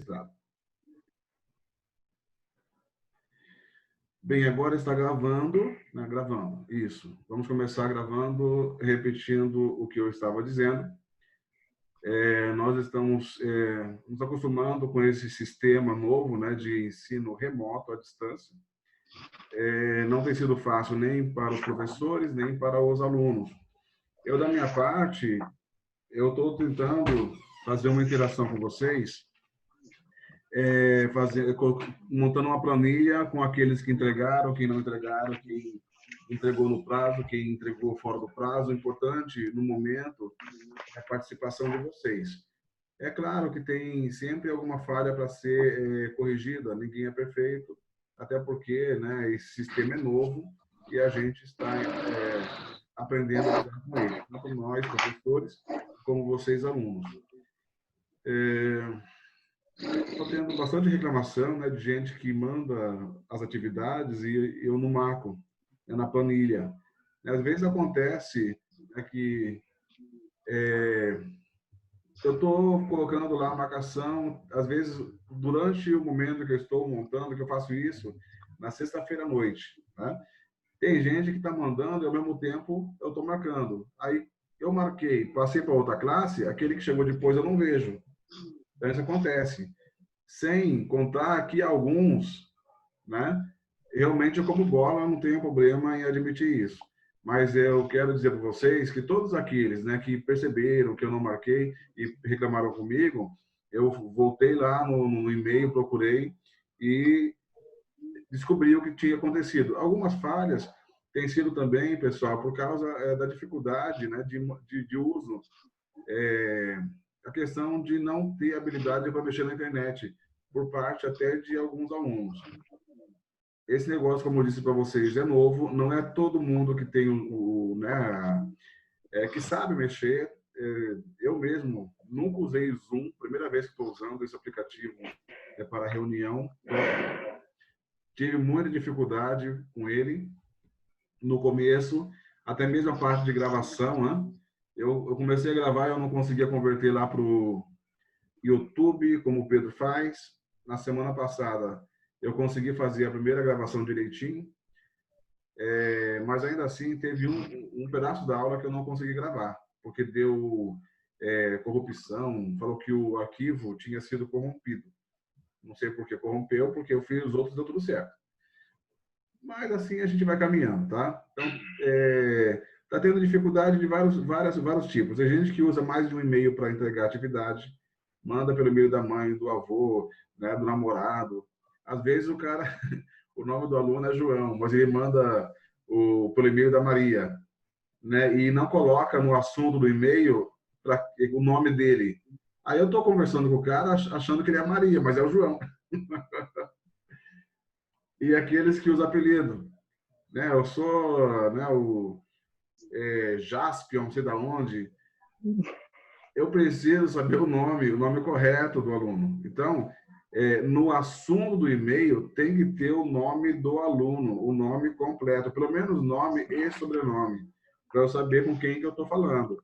registrado. Bem, agora está gravando, né? Gravando, isso. Vamos começar gravando, repetindo o que eu estava dizendo. Nós estamos nos acostumando com esse sistema novo, né, de ensino remoto à distância. Não tem sido fácil nem para os professores, nem para os alunos. Eu, da minha parte, eu estou tentando fazer uma interação com vocês, montando uma planilha com aqueles que entregaram, quem não entregaram, quem entregou no prazo, quem entregou fora do prazo. O importante, no momento, é a participação de vocês. É claro que tem sempre alguma falha para ser corrigida, ninguém é perfeito, até porque, né, esse sistema é novo e a gente está aprendendo a lidar com ele, tanto nós, professores, como vocês, alunos. Estou tendo bastante reclamação, né, de gente que manda as atividades e eu não marco, né, na planilha. Às vezes acontece, né, que eu estou colocando lá a marcação, às vezes, durante o momento que eu estou montando, que eu faço isso, na sexta-feira à noite, né? Tem gente que está mandando e, ao mesmo tempo, eu estou marcando. Aí, eu marquei, passei para outra classe, aquele que chegou depois eu não vejo. Então, isso acontece. Sem contar que alguns, né, realmente eu como bola, não tenho problema em admitir isso. Mas eu quero dizer para vocês que todos aqueles, né, que perceberam que eu não marquei e reclamaram comigo, eu voltei lá no e-mail, procurei e descobri o que tinha acontecido. Algumas falhas têm sido também, pessoal, por causa da dificuldade, né, de uso, a questão de não ter habilidade para mexer na internet, por parte até de alguns alunos. Esse negócio, como eu disse para vocês, é novo, não é todo mundo que tem né, que sabe mexer. Eu mesmo nunca usei Zoom, primeira vez que estou usando esse aplicativo para reunião. Tive muita dificuldade com ele no começo, até mesmo a parte de gravação, né? Eu comecei a gravar e eu não conseguia converter lá para o YouTube, como o Pedro faz. Na semana passada, eu consegui fazer a primeira gravação direitinho, mas ainda assim teve um pedaço da aula que eu não consegui gravar, porque deu corrupção, falou que o arquivo tinha sido corrompido. Não sei por que corrompeu, porque eu fiz os outros e deu tudo certo. Mas assim a gente vai caminhando, tá? Então, tá tendo dificuldade de vários tipos. Tem gente que usa mais de um e-mail para entregar atividade, manda pelo e-mail da mãe, do avô, né, do namorado. Às vezes o cara, o nome do aluno é João, mas ele manda pelo e-mail da Maria, né, e não coloca no assunto do e-mail o nome dele. Aí eu estou conversando com o cara achando que ele é a Maria, mas é o João. E aqueles que usam apelido, né? Eu sou, né, o Jaspion, não sei da onde. Eu preciso saber o nome correto do aluno. Então, no assunto do e-mail tem que ter o nome do aluno, o nome completo, pelo menos nome e sobrenome, para eu saber com quem que eu estou falando,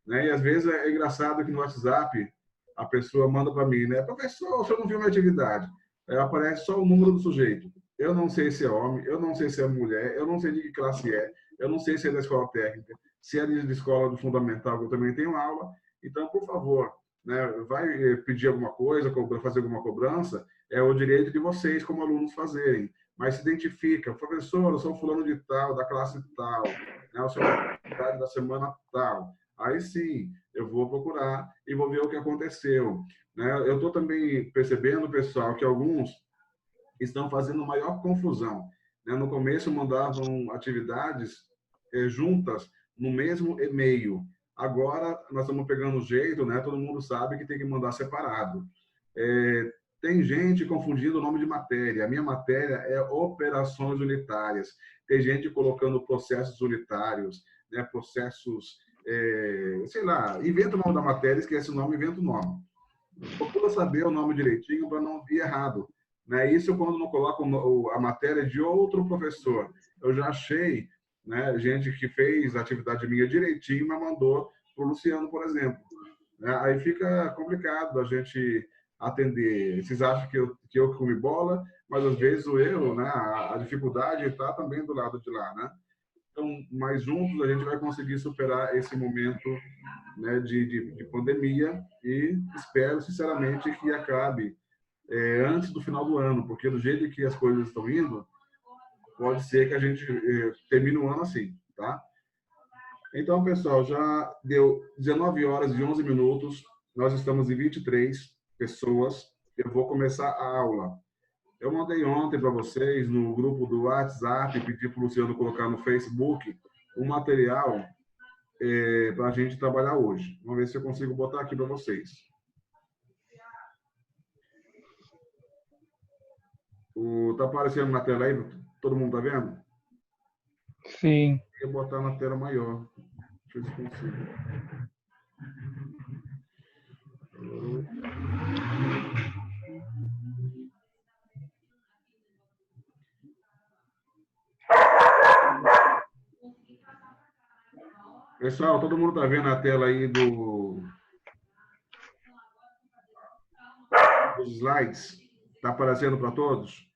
né? E às vezes é engraçado que no WhatsApp a pessoa manda para mim, né? Professor, o senhor não viu minha atividade? Aí aparece só o número do sujeito. Eu não sei se é homem, eu não sei se é mulher, eu não sei de que classe é, eu não sei se é da escola técnica, se é de escola do fundamental, que eu também tenho aula. Então, por favor, né, vai pedir alguma coisa, fazer alguma cobrança, é o direito de vocês, como alunos, fazerem. Mas se identifica, professor, eu sou fulano de tal, da classe tal, né, eu sou da semana tal. Aí sim, eu vou procurar e vou ver o que aconteceu, né? Eu estou também percebendo, pessoal, que alguns estão fazendo maior confusão, né? No começo mandavam atividades juntas no mesmo e-mail. Agora nós estamos pegando o jeito, né? Todo mundo sabe que tem que mandar separado. Tem gente confundindo o nome de matéria. A minha matéria é operações unitárias. Tem gente colocando processos unitários, né? Processos, sei lá, inventa o nome da matéria, esquece o nome, inventa o nome. Procura saber o nome direitinho para não ir errado, né? Isso quando não coloco a matéria de outro professor. Eu já achei, né, gente que fez a atividade minha direitinho, mas mandou para o Luciano, por exemplo. Aí fica complicado a gente atender. Vocês acham que eu comi bola, mas às vezes o erro, né, a dificuldade está também do lado de lá, né? Então, mais juntos a gente vai conseguir superar esse momento, né, de pandemia e espero sinceramente que acabe antes do final do ano, porque do jeito que as coisas estão indo, pode ser que a gente termine o ano assim, tá? Então, pessoal, já deu 19 horas e 11 minutos, nós estamos em 23 pessoas, eu vou começar a aula. Eu mandei ontem para vocês no grupo do WhatsApp, pedi para o Luciano colocar no Facebook um material para a gente trabalhar hoje. Vamos ver se eu consigo botar aqui para vocês. Tá aparecendo na tela aí? Todo mundo tá vendo? Sim. Eu vou botar na tela maior. Deixa eu ver se consigo. Pessoal, todo mundo tá vendo a tela aí dos slides? Tá aparecendo para todos?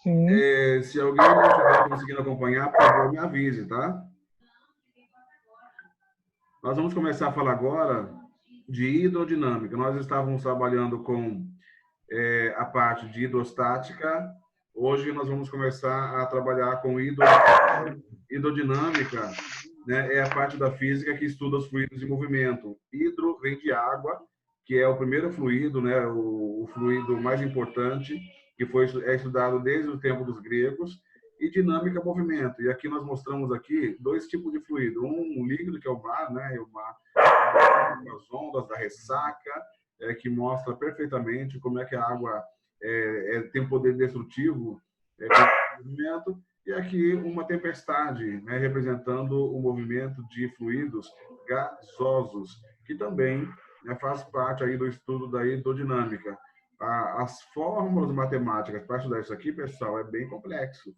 Sim. Se alguém não estiver conseguindo acompanhar, por favor, me avise, tá? Nós vamos começar a falar agora de hidrodinâmica. Nós estávamos trabalhando com a parte de hidrostática. Hoje nós vamos começar a trabalhar com hidrodinâmica, né? É a parte da física que estuda os fluidos em movimento. Hidro vem de água, que é o primeiro fluido, né? O fluido mais importante, que é estudado desde o tempo dos gregos, e dinâmica movimento. E aqui nós mostramos aqui dois tipos de fluido. Um líquido, que é o mar, né? O mar, as ondas da ressaca, que mostra perfeitamente como é que a água tem um poder destrutivo com o movimento. E aqui uma tempestade, né? Representando o movimento de fluidos gasosos, que também, né, faz parte aí do estudo da hidrodinâmica. As fórmulas matemáticas para estudar isso aqui, pessoal, é bem complexo.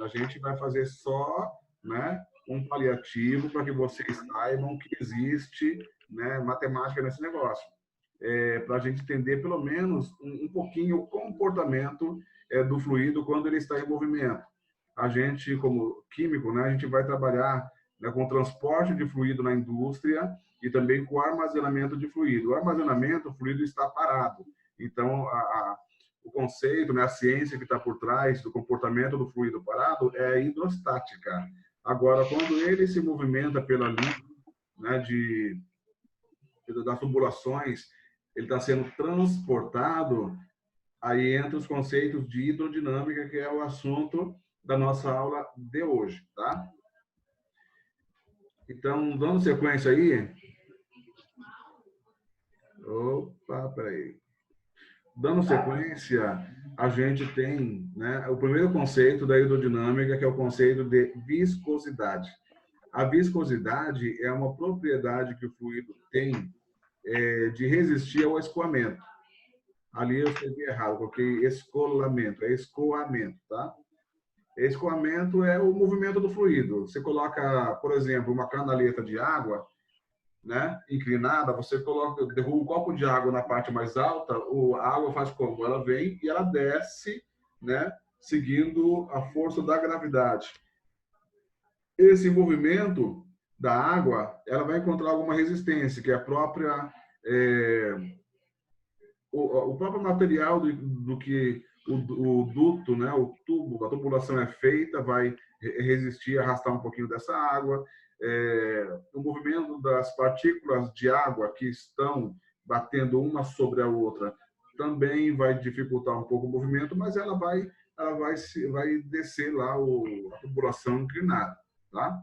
A gente vai fazer só, né, um paliativo para que vocês saibam que existe, né, matemática nesse negócio. Para a gente entender, pelo menos, um pouquinho o comportamento do fluido quando ele está em movimento. A gente, como químico, né, a gente vai trabalhar, né, com transporte de fluido na indústria e também com armazenamento de fluido. O armazenamento, o fluido está parado. Então, o conceito, né, a ciência que está por trás do comportamento do fluido parado é a hidrostática. Agora, quando ele se movimenta pela linha, né, das tubulações, ele está sendo transportado, aí entra os conceitos de hidrodinâmica, que é o assunto da nossa aula de hoje, tá? Então, dando sequência aí... Opa, peraí. Dando sequência, a gente tem, né, o primeiro conceito da hidrodinâmica, que é o conceito de viscosidade. A viscosidade é uma propriedade que o fluido tem de resistir ao escoamento. Ali eu escrevi errado, coloquei escoamento, é escoamento, tá? Escoamento é o movimento do fluido. Você coloca, por exemplo, uma canaleta de água, né, inclinada, você derruba um copo de água na parte mais alta, a água faz como? Ela vem e ela desce, né, seguindo a força da gravidade. Esse movimento da água, ela vai encontrar alguma resistência, que é a própria o próprio material do que o duto, né, o tubo, a tubulação é feita, vai resistir, arrastar um pouquinho dessa água. O movimento das partículas de água que estão batendo uma sobre a outra também vai dificultar um pouco o movimento, mas ela vai descer lá a tubulação inclinada, tá?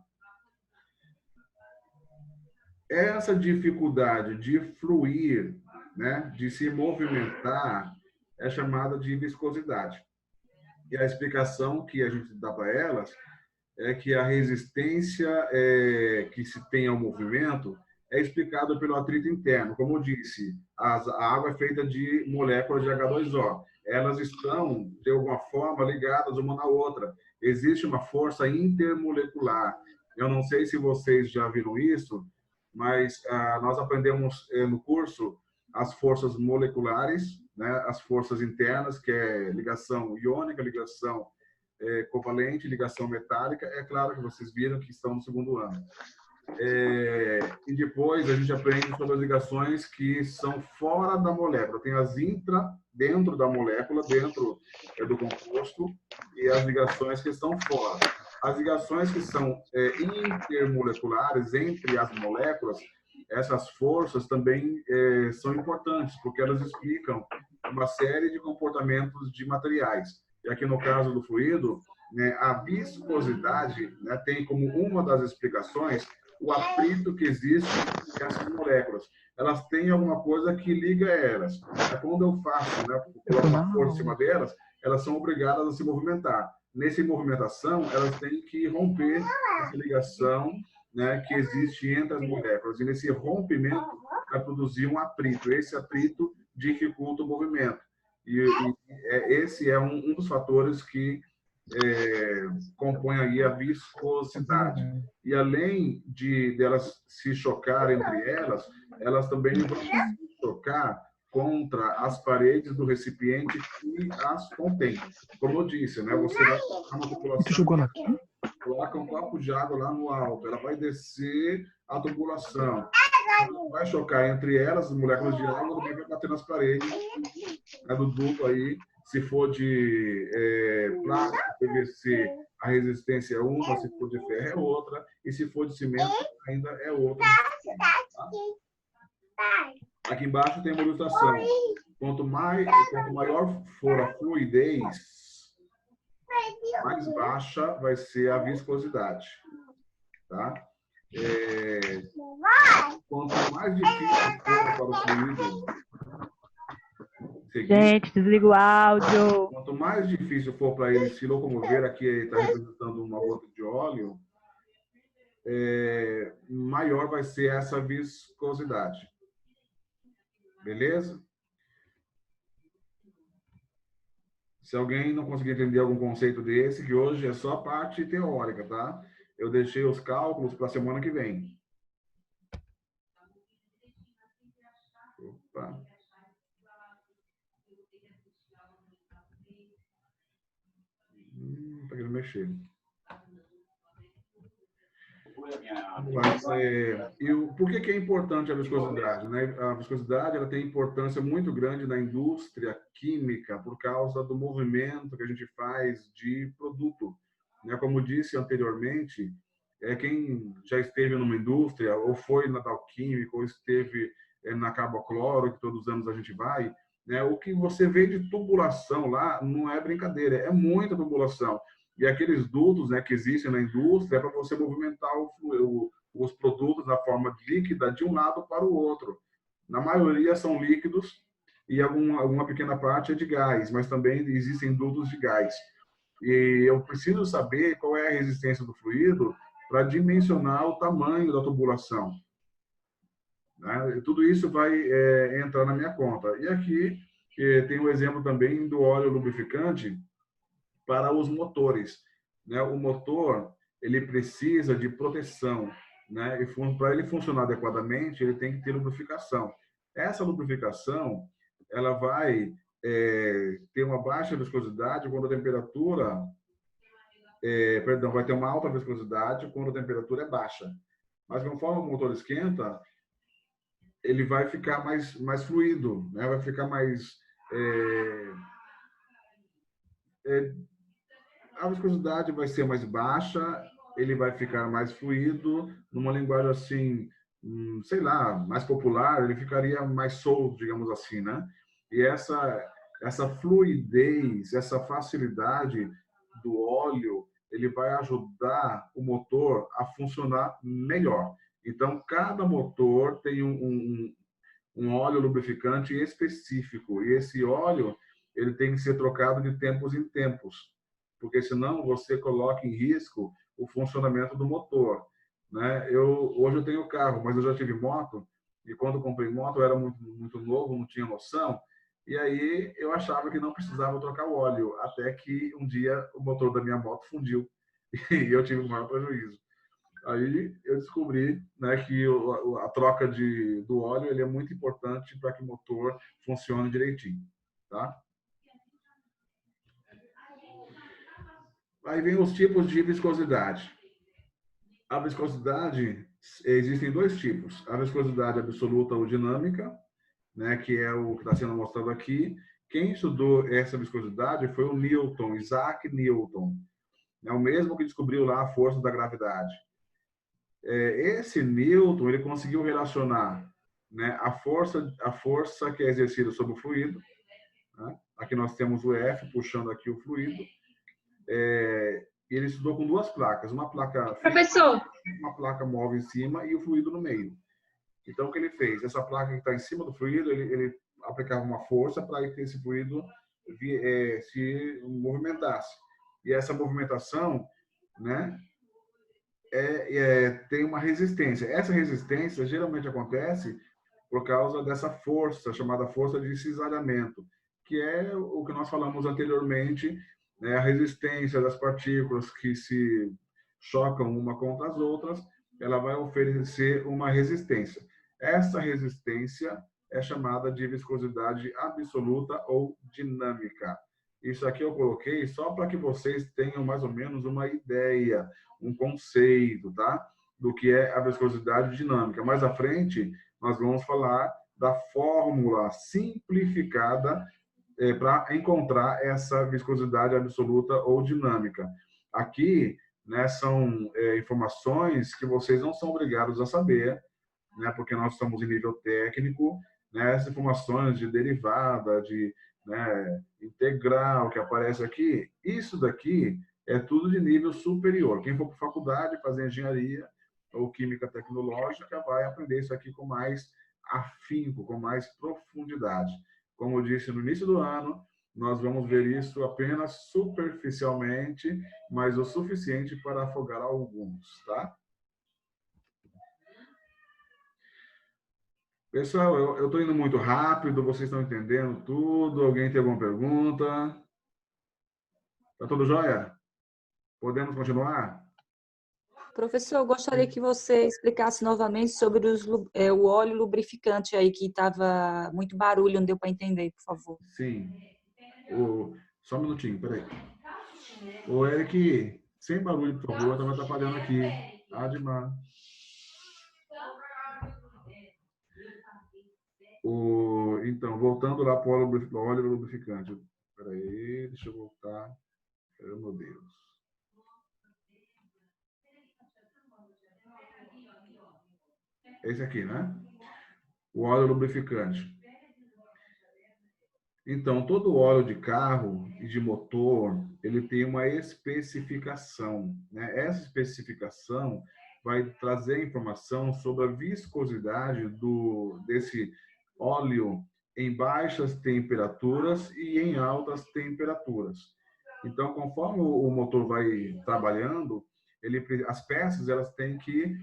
Essa dificuldade de fluir, né, de se movimentar, é chamada de viscosidade. E a explicação que a gente dá para elas é que a resistência que se tem ao movimento é explicada pelo atrito interno. Como eu disse, a água é feita de moléculas de H2O. Elas estão, de alguma forma, ligadas uma na outra. Existe uma força intermolecular. Eu não sei se vocês já viram isso, mas nós aprendemos no curso as forças moleculares, né, as forças internas, que é ligação iônica, ligação covalente, ligação metálica. É claro que vocês viram que estão no segundo ano. E depois a gente aprende sobre as ligações que são fora da molécula. Tem as dentro da molécula, dentro do composto, e as ligações que estão fora. As ligações que são intermoleculares entre as moléculas, essas forças também são importantes, porque elas explicam uma série de comportamentos de materiais. E aqui no caso do fluido, né, a viscosidade, né, tem como uma das explicações o atrito que existe entre essas moléculas. Elas têm alguma coisa que liga elas. Quando eu faço, né, coloco uma força em cima delas, elas são obrigadas a se movimentar. Nessa movimentação, elas têm que romper essa ligação, né, que existe entre as moléculas. E nesse rompimento vai produzir um atrito. Esse atrito dificulta o movimento. Esse é um dos fatores que compõe aí a viscosidade. E além de delas se chocarem entre elas, elas também vão se chocar contra as paredes do recipiente que as contém. Como eu disse, né? Você vai colocar uma tubulação, coloca um copo de água lá no alto, ela vai descer a tubulação, vai chocar entre elas, as moléculas de água, também vai bater nas paredes, né, do duto aí. Se for de plástico, PVC, a resistência é uma, se for de ferro é outra, e se for de cimento ainda é outra. Tá? Aqui embaixo tem a modulação. Quanto maior for a fluidez, mais baixa vai ser a viscosidade. Tá? Quanto mais difícil for para o fluido seguir, gente, desliga o áudio. Quanto mais difícil for para ele se locomover, aqui está representando uma gota de óleo, maior vai ser essa viscosidade. Beleza? Se alguém não conseguir entender algum conceito desse, que hoje é só a parte teórica, tá? Eu deixei os cálculos para a semana que vem. Opa. Tá querendo mexer. Mas, por que é importante a viscosidade? Né? A viscosidade ela tem importância muito grande na indústria química por causa do movimento que a gente faz de produto. Né? Como disse anteriormente, quem já esteve numa indústria, ou foi na Dow Química, ou esteve na Carbocloro, que todos os anos a gente vai, né? O que você vê de tubulação lá não é brincadeira, é muita tubulação. E aqueles dutos, né, que existem na indústria é para você movimentar os produtos na forma líquida de um lado para o outro. Na maioria são líquidos e alguma pequena parte é de gás, mas também existem dutos de gás. E eu preciso saber qual é a resistência do fluido para dimensionar o tamanho da tubulação. Né? Tudo isso vai entrar na minha conta. E aqui tem um exemplo também do óleo lubrificante para os motores. Né? O motor ele precisa de proteção. Né? E para ele funcionar adequadamente, ele tem que ter lubrificação. Essa lubrificação ela vai ter uma baixa viscosidade quando a temperatura... vai ter uma alta viscosidade quando a temperatura é baixa. Mas conforme o motor esquenta, ele vai ficar mais fluido, né? Vai ficar mais... a viscosidade vai ser mais baixa, ele vai ficar mais fluido, numa linguagem assim, sei lá, mais popular, ele ficaria mais solto, digamos assim, né? E essa fluidez, essa facilidade do óleo, ele vai ajudar o motor a funcionar melhor. Então, cada motor tem um óleo lubrificante específico, e esse óleo ele tem que ser trocado de tempos em tempos, porque senão você coloca em risco o funcionamento do motor. Né? Hoje eu tenho carro, mas eu já tive moto, e quando comprei moto eu era muito novo, não tinha noção, e aí eu achava que não precisava trocar o óleo, até que um dia o motor da minha moto fundiu, e eu tive um maior prejuízo. Aí eu descobri, né, que a troca do óleo ele é muito importante para que o motor funcione direitinho, tá? Aí vem os tipos de viscosidade. A viscosidade, existem dois tipos. A viscosidade absoluta ou dinâmica, né, que é o que está sendo mostrado aqui. Quem estudou essa viscosidade foi o Newton, Isaac Newton. É o mesmo que descobriu lá a força da gravidade. Esse Newton ele conseguiu relacionar, né, a força que é exercida sobre o fluido, né? Aqui nós temos o F puxando aqui o fluido. Ele estudou com duas placas, uma placa Professor, uma placa móvel em cima e o fluido no meio. Então o que ele fez? Essa placa que está em cima do fluido, ele aplicava uma força para que esse fluido se movimentasse. E essa movimentação, né, tem uma resistência. Essa resistência geralmente acontece por causa dessa força, chamada força de cisalhamento, que é o que nós falamos anteriormente, né, a resistência das partículas que se chocam uma contra as outras, ela vai oferecer uma resistência. Essa resistência é chamada de viscosidade absoluta ou dinâmica. Isso aqui eu coloquei só para que vocês tenham mais ou menos uma ideia, um conceito, tá? Do que é a viscosidade dinâmica. Mais à frente, nós vamos falar da fórmula simplificada para encontrar essa viscosidade absoluta ou dinâmica. Aqui, né, são informações que vocês não são obrigados a saber, né, porque nós estamos em nível técnico, né, essas informações de derivada, de, né, integral que aparece aqui, isso daqui é tudo de nível superior. Quem for para a faculdade fazer engenharia ou química tecnológica vai aprender isso aqui com mais afinco, com mais profundidade. Como eu disse no início do ano, nós vamos ver isso apenas superficialmente, mas o suficiente para afogar alguns, tá? Pessoal, eu estou indo muito rápido, vocês estão entendendo tudo? Alguém tem alguma pergunta? Tá tudo jóia? Podemos continuar? professor, eu gostaria que você explicasse novamente sobre o óleo lubrificante aí, que estava muito barulho, não deu para entender, por favor. Sim. Só um minutinho, peraí. Ô, Eric, sem barulho, por favor, tá me atrapalhando aqui. Admar. Então, voltando lá para o óleo lubrificante. Peraí, deixa eu voltar. Meu Deus. Esse aqui, né? O óleo lubrificante. Então, todo óleo de carro e de motor, ele tem uma especificação, né? Essa especificação vai trazer informação sobre a viscosidade desse óleo em baixas temperaturas e em altas temperaturas. Então, conforme o motor vai trabalhando, as peças elas têm que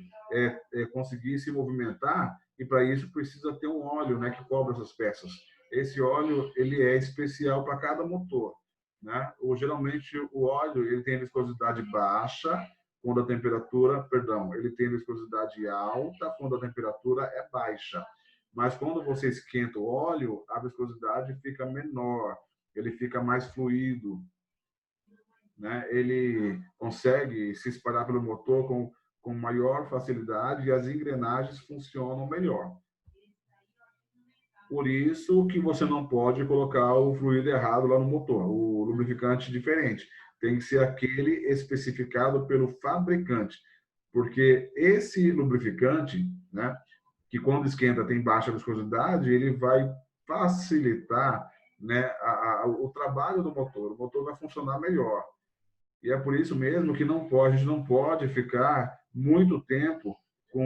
conseguir se movimentar e para isso precisa ter um óleo, né, que cobre essas peças. Esse óleo ele é especial para cada motor, né? Ou geralmente o óleo ele tem viscosidade baixa quando a temperatura, ele tem viscosidade alta quando a temperatura é baixa. Mas quando você esquenta o óleo, a viscosidade fica menor, ele fica mais fluido, né? Ele consegue se espalhar pelo motor com maior facilidade e as engrenagens funcionam melhor. Por isso que você não pode colocar o fluido errado lá no motor, o lubrificante diferente. Tem que ser aquele especificado pelo fabricante, porque esse lubrificante, né, que quando esquenta tem baixa viscosidade, ele vai facilitar, né, o trabalho do motor. O motor vai funcionar melhor. E é por isso mesmo que a gente não pode ficar muito tempo com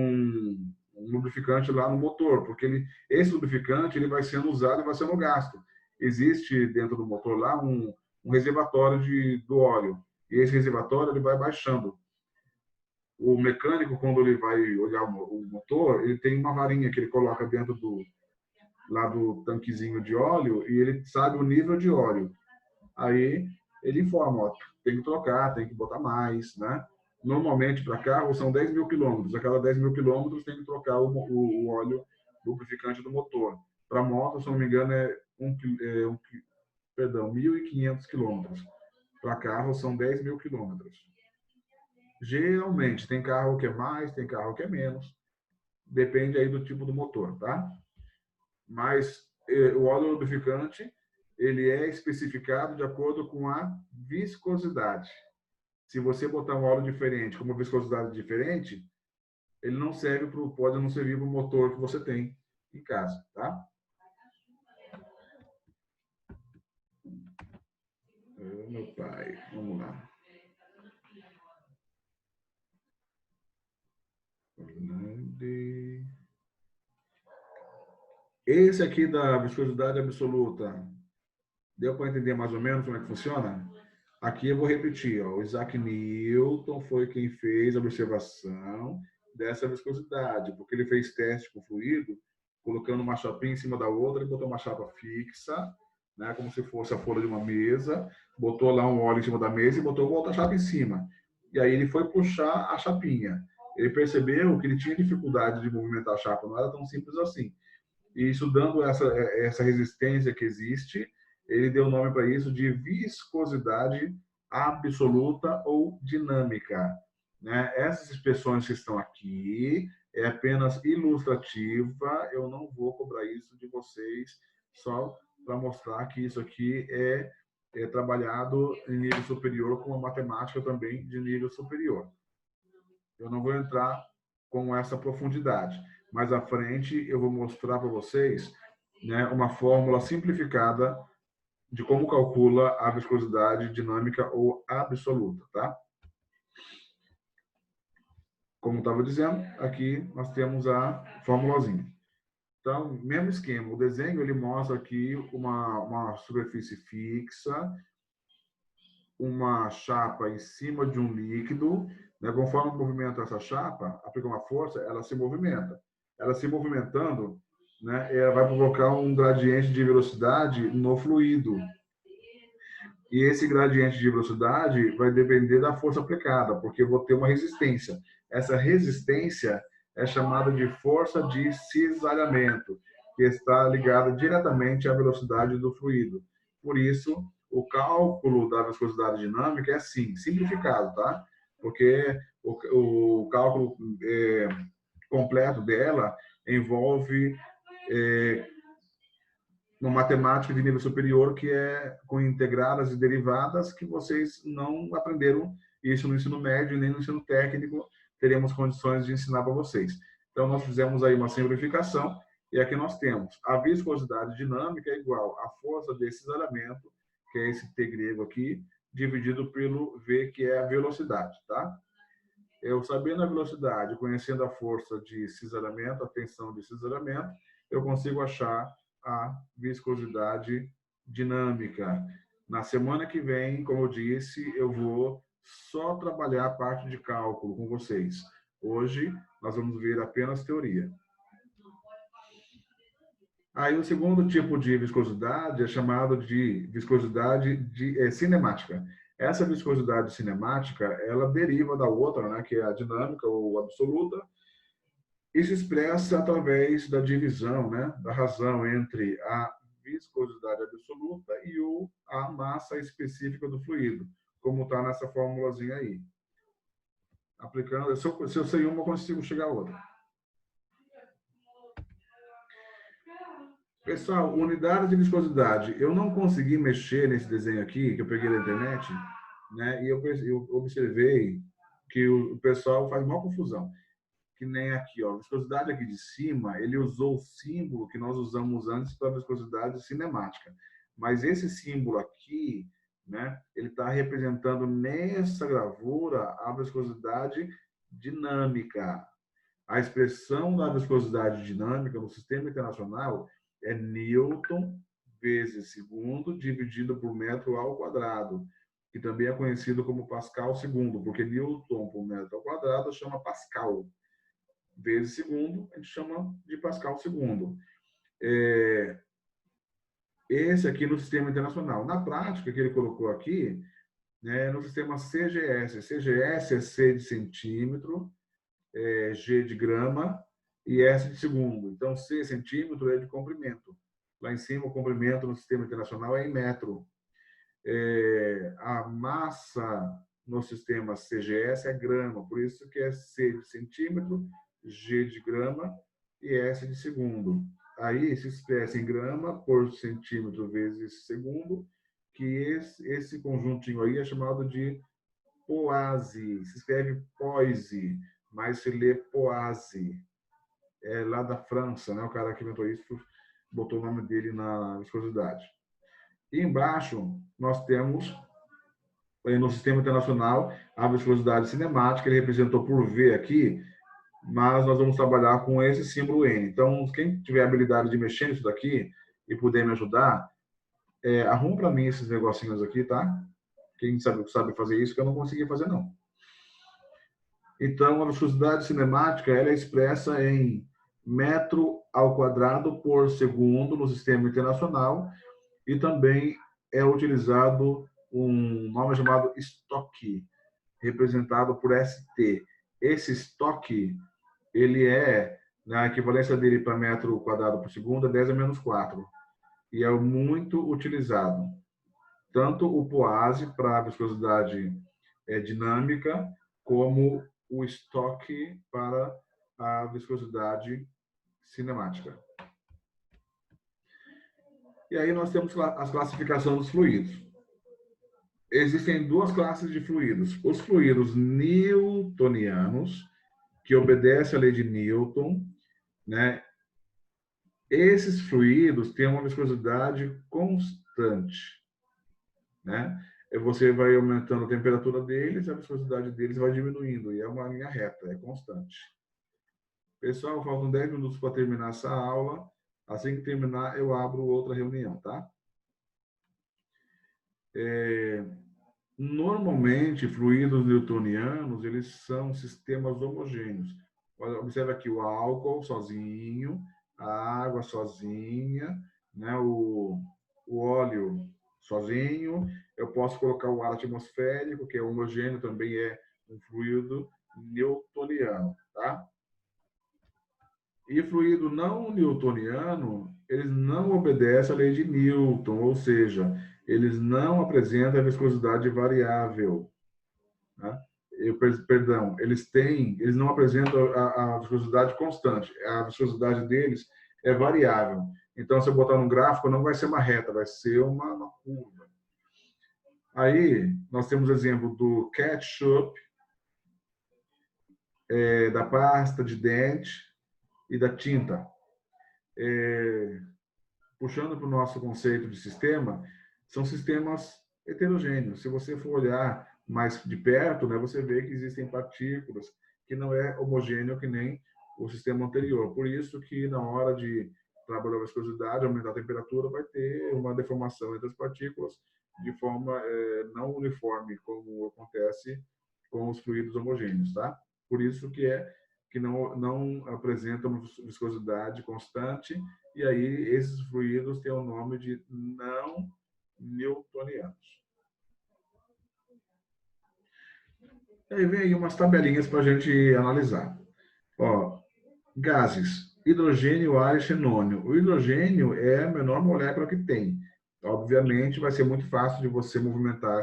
um lubrificante lá no motor, porque esse lubrificante ele vai sendo usado e vai sendo gasto. Existe dentro do motor lá um reservatório do óleo, e esse reservatório ele vai baixando. O mecânico, quando ele vai olhar o motor, ele tem uma varinha que ele coloca dentro lá do tanquezinho de óleo e ele sabe o nível de óleo. Aí ele informa, ó, tem que trocar, tem que botar mais, né? Normalmente, para carro, são 10 mil quilômetros. A cada 10 mil quilômetros tem que trocar o óleo lubrificante do motor. Para moto, se não me engano, perdão, 1.500 quilômetros. Para carro, são 10 mil quilômetros. Geralmente, tem carro que é mais, tem carro que é menos. Depende aí do tipo do motor, tá? Mas o óleo lubrificante, ele é especificado de acordo com a viscosidade. Se você botar um óleo diferente, com uma viscosidade diferente, ele não serve pode não servir para o motor que você tem em casa, tá? Meu pai, vamos lá. Esse aqui da viscosidade absoluta, deu para entender mais ou menos como é que funciona? Aqui eu vou repetir, ó, o Isaac Newton foi quem fez a observação dessa viscosidade, porque ele fez teste com fluido, colocando uma chapinha em cima da outra, ele botou uma chapa fixa, né, como se fosse a folha de uma mesa, botou lá um óleo em cima da mesa e botou outra chapa em cima. E aí ele foi puxar a chapinha. Ele percebeu que ele tinha dificuldade de movimentar a chapa, não era tão simples assim. E estudando essa resistência que existe, ele deu nome para isso de viscosidade absoluta ou dinâmica. Né? Essas expressões que estão aqui é apenas ilustrativa, eu não vou cobrar isso de vocês, só para mostrar que isso aqui é trabalhado em nível superior com a matemática também de nível superior. Eu não vou entrar com essa profundidade. Mais à frente, eu vou mostrar para vocês, né, uma fórmula simplificada de como calcula a viscosidade dinâmica ou absoluta, tá? Como estava dizendo, aqui nós temos a formulazinha. Então, mesmo esquema, o desenho ele mostra aqui uma superfície fixa, uma chapa em cima de um líquido, né? Conforme o movimento dessa chapa, aplica uma força, ela se movimenta. Ela se movimentando, né, ela vai provocar um gradiente de velocidade no fluido. E esse gradiente de velocidade vai depender da força aplicada, porque eu vou ter uma resistência. Essa resistência é chamada de força de cisalhamento, que está ligada diretamente à velocidade do fluido. Por isso, o cálculo da viscosidade dinâmica é assim, simplificado, tá? Porque o cálculo completo dela envolve uma matemática de nível superior que é com integradas e derivadas que vocês não aprenderam isso no ensino médio nem no ensino técnico, teremos condições de ensinar para vocês. Então, nós fizemos aí uma simplificação e aqui nós temos a viscosidade dinâmica é igual à força de cisalhamento, que é esse T grego aqui, dividido pelo V, que é a velocidade, tá? Eu sabendo a velocidade, conhecendo a força de cisalhamento, a tensão de cisalhamento, eu consigo achar a viscosidade dinâmica. Na semana que vem, como eu disse, eu vou só trabalhar a parte de cálculo com vocês. Hoje, nós vamos ver apenas teoria. Aí, o segundo tipo de viscosidade é chamado de viscosidade cinemática. Essa viscosidade cinemática, ela deriva da outra, né, que é a dinâmica ou absoluta, e se expressa através da divisão, né, da razão entre a viscosidade absoluta e a massa específica do fluido, como está nessa formulazinha aí. Aplicando, se eu sei uma, eu consigo chegar a outra. Pessoal, unidade de viscosidade. Eu não consegui mexer nesse desenho aqui, que eu peguei da internet, né, e eu observei que o pessoal faz maior confusão. Que nem aqui, ó, viscosidade aqui de cima, ele usou o símbolo que nós usamos antes para a viscosidade cinemática. Mas esse símbolo aqui, né, ele está representando nessa gravura a viscosidade dinâmica. A expressão da viscosidade dinâmica no sistema internacional é Newton vezes segundo dividido por metro ao quadrado, que também é conhecido como Pascal segundo, porque Newton por metro ao quadrado chama Pascal. Vezes segundo, a gente chama de Pascal segundo. Esse aqui no sistema internacional. Na prática, que ele colocou aqui, né, no sistema CGS. CGS é C de centímetro, G de grama e S de segundo. Então, C centímetro é de comprimento. Lá em cima, o comprimento no sistema internacional é em metro. A massa no sistema CGS é grama, por isso que é C de centímetro, G de grama e S de segundo. Aí se expressa em grama por centímetro vezes segundo, que esse conjuntinho aí é chamado de poase. Se escreve poise, mas se lê poase. É lá da França, né? O cara que inventou isso botou o nome dele na viscosidade. E embaixo nós temos no sistema internacional a viscosidade cinemática, ele representou por V aqui, mas nós vamos trabalhar com esse símbolo N. Então, quem tiver habilidade de mexer nisso daqui e puder me ajudar, arruma para mim esses negocinhos aqui, tá? Quem sabe fazer isso, que eu não consegui fazer, não. Então, a viscosidade cinemática ela é expressa em metro ao quadrado por segundo no sistema internacional e também é utilizado um nome chamado estoque, representado por ST. Esse estoque, ele na equivalência dele para metro quadrado por segundo, é 10 a menos 4. E é muito utilizado. Tanto o POASE para a viscosidade dinâmica, como o estoque para a viscosidade cinemática. E aí nós temos as classificações dos fluidos. Existem duas classes de fluidos. Os fluidos newtonianos, que obedecem à lei de Newton, né? Esses fluidos têm uma viscosidade constante, né? Você vai aumentando a temperatura deles, a viscosidade deles vai diminuindo, e é uma linha reta, é constante. Pessoal, faltam 10 minutos para terminar essa aula. Assim que terminar, eu abro outra reunião, tá? Normalmente, fluidos newtonianos, eles são sistemas homogêneos. Observe aqui o álcool sozinho, a água sozinha, né? O óleo sozinho. Eu posso colocar o ar atmosférico, que é homogêneo, também é um fluido newtoniano, tá? E fluido não newtoniano, eles não obedecem à lei de Newton, ou seja, eles não apresentam a viscosidade variável. Né? Perdão, eles não apresentam a viscosidade constante. A viscosidade deles é variável. Então, se eu botar no gráfico, não vai ser uma reta, vai ser uma curva. Aí, nós temos o exemplo do ketchup, da pasta de dente e da tinta. Puxando para o nosso conceito de sistema, são sistemas heterogêneos. Se você for olhar mais de perto, né, você vê que existem partículas que não é homogêneo que nem o sistema anterior. Por isso que na hora de trabalhar a viscosidade, aumentar a temperatura, vai ter uma deformação entre as partículas de forma não uniforme, como acontece com os fluidos homogêneos, tá? Por isso que não apresenta uma viscosidade constante, e aí esses fluidos têm o nome de não newtonianos. E aí vem aí umas tabelinhas para a gente analisar. Ó, gases, hidrogênio, ar e xenônio. O hidrogênio é a menor molécula que tem. Obviamente, vai ser muito fácil de você movimentar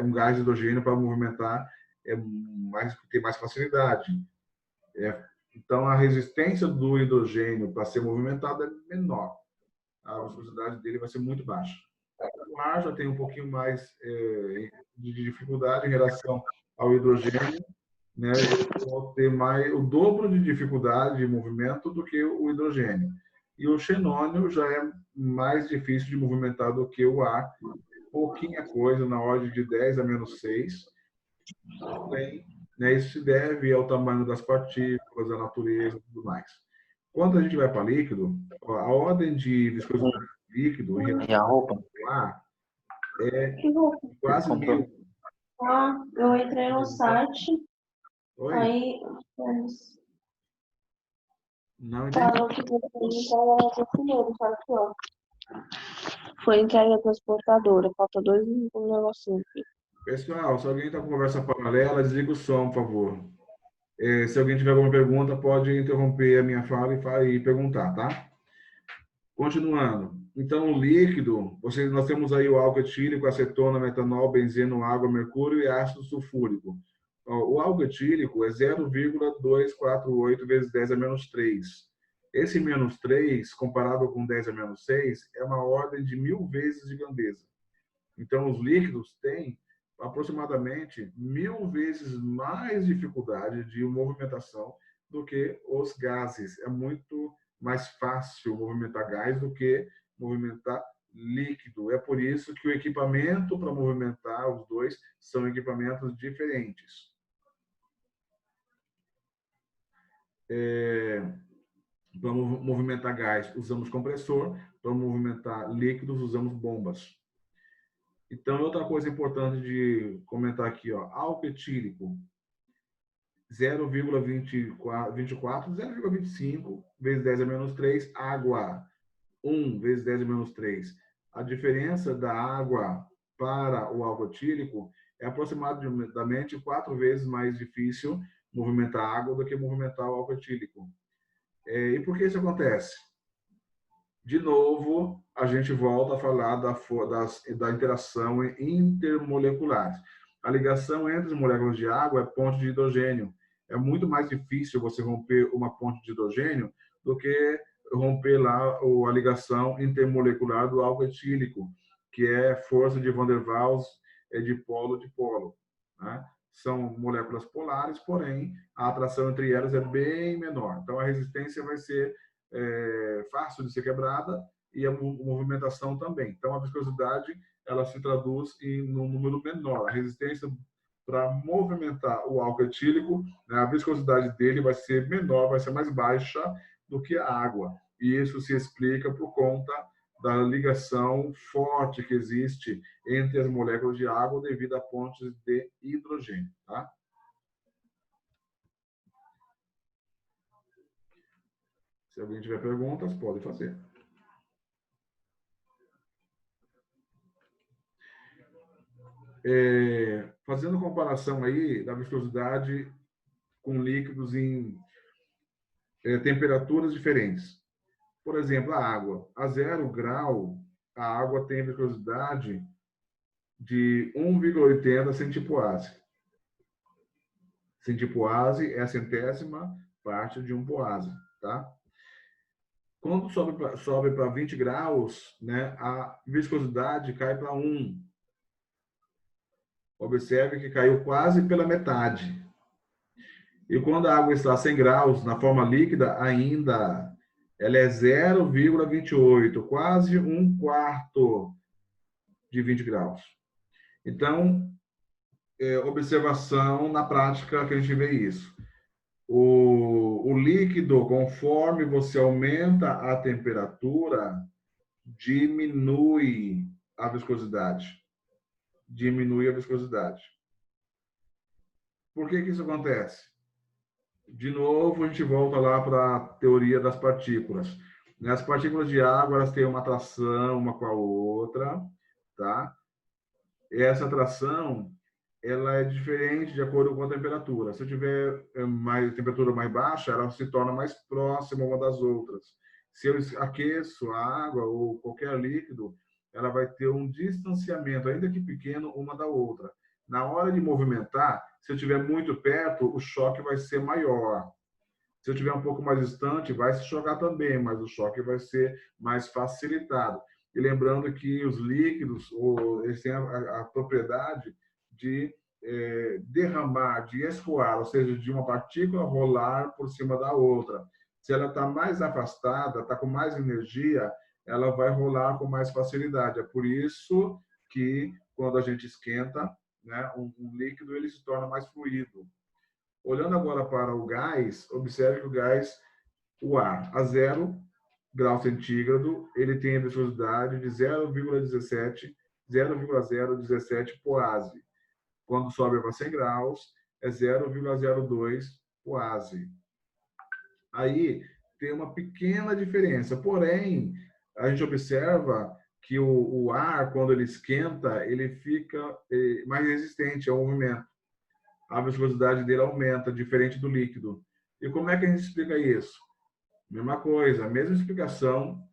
um gás de hidrogênio para movimentar tem mais facilidade. Então, a resistência do hidrogênio para ser movimentado é menor. A viscosidade dele vai ser muito baixa. O ar já tem um pouquinho mais de dificuldade em relação ao hidrogênio, né? Eu vou ter o dobro de dificuldade de movimento do que o hidrogênio. E o xenônio já é mais difícil de movimentar do que o ar. Pouquinha coisa, na ordem de 10 a menos 6. Isso se deve ao tamanho das partículas, à natureza e tudo mais. Quando a gente vai para líquido, a ordem de viscosidade do líquido em relação ao ar é quase 1000. Eu entrei no site. Oi? Aí não entendi. falou que você está primeiro, tá aqui, ó. Foi entregue à transportadora. Falta dois negocinhos aqui. Pessoal, se alguém está com conversa paralela, desliga o som, por favor. Se alguém tiver alguma pergunta, pode interromper a minha fala e perguntar, tá? Continuando. Então, o líquido, nós temos aí o álcool etílico, acetona, metanol, benzeno, água, mercúrio e ácido sulfúrico. O álcool etílico é 0,248 vezes 10 a menos 3. Esse menos 3, comparado com 10 a menos 6, é uma ordem de 1000 vezes de grandeza. Então, os líquidos têm aproximadamente 1000 vezes mais dificuldade de movimentação do que os gases. É muito mais fácil movimentar gás do que movimentar líquido. É por isso que o equipamento para movimentar os dois são equipamentos diferentes. Para movimentar gás, usamos compressor. Para movimentar líquidos, usamos bombas. Então, outra coisa importante de comentar aqui, ó, álcool etílico, 0,24, 0,25 vezes 10 a menos 3, água, 1 vezes 10 a menos 3. A diferença da água para o álcool etílico é aproximadamente 4 vezes mais difícil movimentar água do que movimentar o álcool etílico. E por que isso acontece? De novo, a gente volta a falar da interação intermolecular. A ligação entre as moléculas de água é ponte de hidrogênio. É muito mais difícil você romper uma ponte de hidrogênio do que romper lá a ligação intermolecular do álcool etílico, que é força de Van der Waals de polo de polo, né? São moléculas polares, porém, a atração entre elas é bem menor. Então, a resistência vai ser fácil de ser quebrada e a movimentação também. Então, a viscosidade ela se traduz num número menor. A resistência para movimentar o álcool etílico, né, a viscosidade dele vai ser menor, vai ser mais baixa do que a água. E isso se explica por conta da ligação forte que existe entre as moléculas de água devido a pontes de hidrogênio, tá? Se alguém tiver perguntas, pode fazer. Fazendo comparação aí da viscosidade com líquidos em temperaturas diferentes. Por exemplo, a água. A 0 grau, a água tem viscosidade de 1,80 centipoase. Centipoase é a centésima parte de um poase, tá? Quando sobe para 20 graus, né, a viscosidade cai para 1. Observe que caiu quase pela metade. E quando a água está a 100 graus, na forma líquida, ainda ela é 0,28, quase um quarto de 20 graus. Então, observação na prática que a gente vê isso. O líquido, conforme você aumenta a temperatura, diminui a viscosidade. Diminui a viscosidade. Por que isso acontece? De novo, a gente volta lá para a teoria das partículas. As partículas de água, elas têm uma atração uma com a outra, tá? E essa atração, ela é diferente de acordo com a temperatura. Se eu tiver temperatura mais baixa, ela se torna mais próxima uma das outras. Se eu aqueço a água ou qualquer líquido, ela vai ter um distanciamento, ainda que pequeno, uma da outra. Na hora de movimentar, se eu estiver muito perto, o choque vai ser maior. Se eu estiver um pouco mais distante, vai se chocar também, mas o choque vai ser mais facilitado. E lembrando que os líquidos, eles têm a propriedade de derramar, de escoar, ou seja, de uma partícula rolar por cima da outra. Se ela está mais afastada, está com mais energia, ela vai rolar com mais facilidade. É por isso que, quando a gente esquenta, né, um líquido, ele se torna mais fluido. Olhando agora para o gás, observe que o gás, o ar, a 0 grau centígrado, ele tem a viscosidade de 0,017 poase. Quando sobe para 100 graus, é 0,02 poase. Aí tem uma pequena diferença, porém, a gente observa que o ar, quando ele esquenta, ele fica mais resistente ao movimento. A viscosidade dele aumenta, diferente do líquido. E como é que a gente explica isso? Mesma coisa, a mesma explicação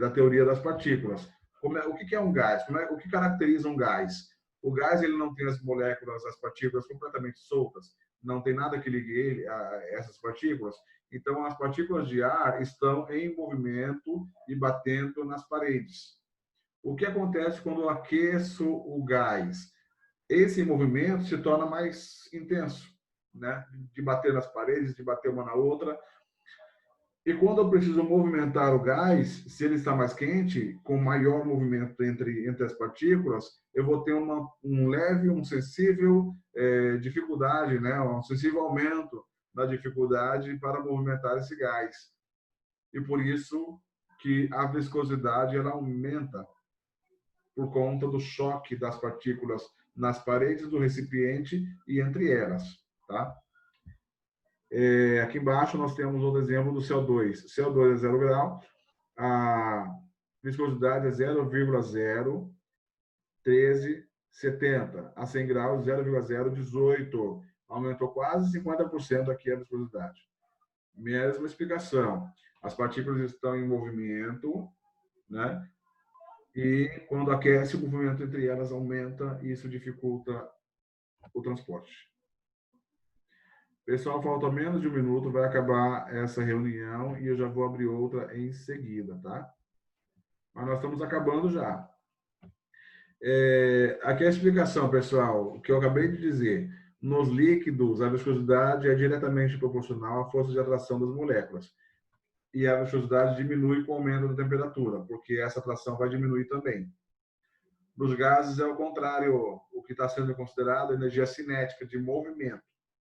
da teoria das partículas. O que é um gás? O que caracteriza um gás? O gás ele não tem as moléculas, as partículas completamente soltas, não tem nada que ligue ele a essas partículas. Então, as partículas de ar estão em movimento e batendo nas paredes. O que acontece quando eu aqueço o gás? Esse movimento se torna mais intenso, né? De bater nas paredes, de bater uma na outra. E quando eu preciso movimentar o gás, se ele está mais quente, com maior movimento entre as partículas, eu vou ter um sensível dificuldade, né? Um sensível aumento na dificuldade para movimentar esse gás. E por isso que a viscosidade ela aumenta por conta do choque das partículas nas paredes do recipiente e entre elas, tá? Aqui embaixo nós temos outro exemplo do CO2. CO2 é 0 grau, a viscosidade é 0,01370. A 100 graus, 0,018. Aumentou quase 50% aqui a viscosidade. Mesma explicação. As partículas estão em movimento, né? E quando aquece, o movimento entre elas aumenta e isso dificulta o transporte. Pessoal, falta menos de 1 minuto, vai acabar essa reunião e eu já vou abrir outra em seguida, tá? Mas nós estamos acabando já. Aqui é a explicação, pessoal, o que eu acabei de dizer. Nos líquidos, a viscosidade é diretamente proporcional à força de atração das moléculas. E a viscosidade diminui com o aumento da temperatura, porque essa atração vai diminuir também. Nos gases é o contrário, o que está sendo considerado energia cinética de movimento.